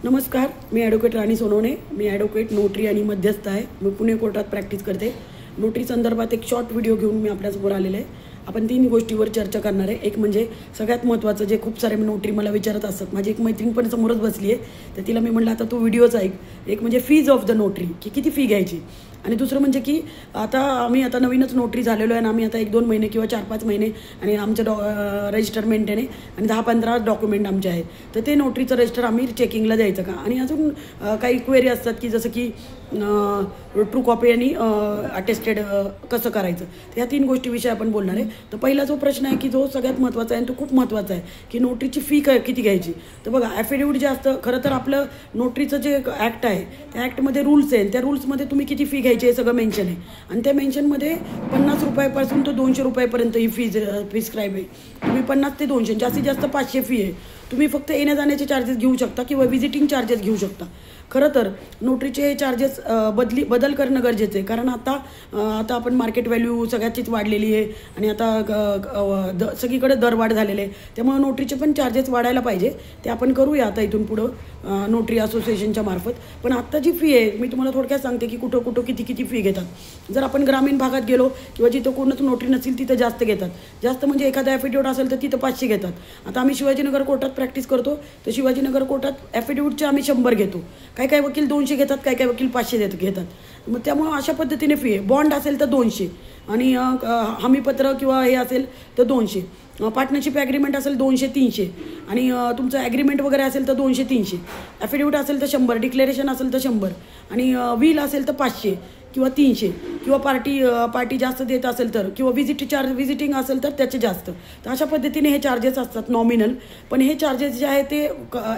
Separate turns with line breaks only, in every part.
नमस्कार, मी ॲडव्होकेट राणी सोनवणे. मी advocate, notary आणि मध्यस्थ आहे. मी पुणे कोर्टात प्रॅक्टिस करते. नोटरी संदर्भात एक शॉर्ट व्हिडिओ घेऊन मी आपल्यासमोर आलेले आहे. आपण 3 गोष्टीवर चर्चा करणार आहे. एक म्हणजे सगळ्यात महत्त्वाचं, जे खूप सारे नोटरी मला विचारत असतात. माझी एक मैत्रीण पण समोरच बसली आहे, तर तिला मी म्हटलं आता तू व्हिडिओच ऐक. एक म्हणजे फीज ऑफ द नोटरी, की किती फी घ्यायची. आणि दुसरं म्हणजे की आम्ही नवीनच नोटरी झालेलो आहे आणि आम्ही 1-2 महिने किंवा 4-5 महिने आणि आमचं रजिस्टर मेंटेन आहे आणि 10-15 डॉक्युमेंट आमचे आहेत. तर ते नोटरीचं रजिस्टर आम्ही चेकिंगला द्यायचं का. आणि अजून काही क्वेरी असतात की जसं की ट्रू कॉपी आणि अटेस्टेड कसं करायचं. तर ह्या 3 गोष्टीविषयी आपण बोलणार आहे. तर पहिला जो प्रश्न आहे की जो सगळ्यात महत्त्वाचा आहे आणि तो खूप महत्त्वाचा आहे की नोटरीची फी किती घ्यायची. तर बघा, ॲफिडेविट जे असतं, खरं तर आपलं नोटरीचं जे ॲक्ट आहे त्या ॲक्टमध्ये रूल्स आहे. त्या रूल्समध्ये तुम्ही किती फी घ्यायची हे सगळं मेन्शन आहे. आणि त्या मेन्शनमध्ये 50 रुपयापासून तो 200 रुपयापर्यंत ही फीज प्रिस्क्राईब आहे. तुम्ही 50 ते 200, जास्तीत जास्त 500 फी आहे. तुम्ही फक्त येण्या जाण्याचे चार्जेस घेऊ शकता किंवा व्हिजिटिंग चार्जेस घेऊ शकता. खरं तर नोटरीचे हे चार्जेस बदल करणं गरजेचं आहे. कारण आता आपण मार्केट व्हॅल्यू सगळ्याचीच वाढलेली आहे आणि आता सगळीकडे दरवाढ झालेले आहे. त्यामुळे नोटरीचे पण चार्जेस वाढायला पाहिजे. ते आपण करूया आता इथून पुढं नोटरी असोसिएशनच्या मार्फत. पण आत्ता जी फी आहे मी तुम्हाला थोडक्यात सांगते की कुठं किती फी घेतात. जर आपण ग्रामीण भागात गेलो किंवा जिथं कोणच नोटरी नसेल तिथं जास्त घेतात. जास्त म्हणजे एखादा ॲफिडेविट असेल तर तिथं 500 घेतात. आता आम्ही शिवाजीनगर कोर्टात प्रॅक्टिस करतो, तर शिवाजीनगर कोर्टात ॲफिडेविटचे आम्ही 100 घेतो. काही वकील 200 घेतात, काही वकील 500 घेतात. मग त्यामुळं अशा पद्धतीने फी आहे. बॉन्ड असेल तर 200 आणि हमीपत्र किंवा हे असेल तर 200. पार्टनरशिप ॲग्रीमेंट असेल 200-300 आणि तुमचं ॲग्रीमेंट वगैरे असेल तर 200-300. ॲफिडेविट असेल तर 100, डिक्लेरेशन असेल तर 100 आणि विल असेल तर 500 किंवा 300 किंवा पार्टी जास्त देत असेल तर, किंवा व्हिजिटिंग असेल तर त्याचे जास्त. तर अशा पद्धतीने हे चार्जेस असतात नॉमिनल. पण हे चार्जेस जे आहे ते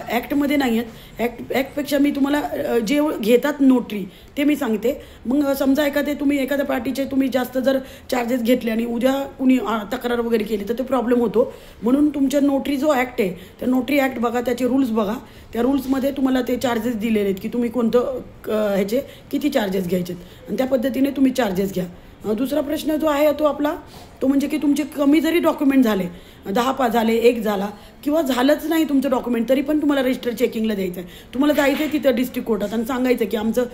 ॲक्टमध्ये नाही आहेत. ॲक्टपेक्षा मी तुम्हाला जे घेतात नोटरी ते मी सांगते. मग समजा एखाद्या पार्टीचे तुम्ही जास्त जर चार्जेस घेतले आणि उद्या कुणी तक्रार वगैरे केली तर ते प्रॉब्लेम होतो. म्हणून तुमच्या नोटरी जो ॲक्ट आहे त्या नोटरी ॲक्ट बघा, त्याचे रूल्स बघा. त्या रूल्समध्ये तुम्हाला ते चार्जेस दिलेले आहेत की तुम्ही कोणतं ह्याचे किती चार्जेस घ्यायचे आणि त्या पद्धतीने तुम्ही चार्जेस घ्या. दुसरा प्रश्न जो आहे तो म्हणजे की तुमचे कमी जरी डॉक्युमेंट झाले, 10 झाले, 1 झाला किंवा झालंच नाही तुमचं डॉक्युमेंट, तरी पण तुम्हाला रजिस्टर चेकिंगला द्यायचं आहे. तुम्हाला जायचं आहे तिथं डिस्ट्रिक्ट कोर्टात आणि सांगायचं की आमचं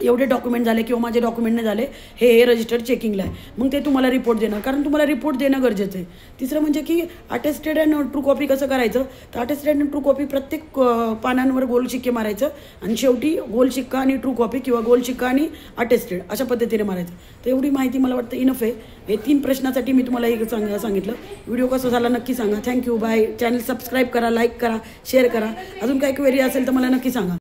एवढे डॉक्युमेंट झाले किंवा माझे डॉक्युमेंट नाही झाले, हे रजिस्टर चेकिंगला आहे. मग ते तुम्हाला रिपोर्ट देणार, कारण तुम्हाला रिपोर्ट देणं गरजेचं आहे. तिसरं म्हणजे की अटेस्टेड अँड ट्रू कॉपी कसं करायचं. तर अटेस्टेड अँड ट्रू कॉपी प्रत्येक पानांवर गोल शिक्के मारायचं आणि शेवटी गोल शिक्का आणि ट्रू कॉपी किंवा गोल शिक्का आणि अटेस्टेड अशा पद्धतीने मारायचं. तर एवढी माहिती मला वाटतं इनफ आहे. हे 3 प्रश्नासाठी मी तुम्हाला एक सांगितलं. व्हिडिओ कसा झाला नक्की सांगा. Thank you, bye. चॅनल सबस्क्राईब करा, लाईक करा, शेअर करा. अजून काही क्वेरी असेल तर मला नक्की सांगा.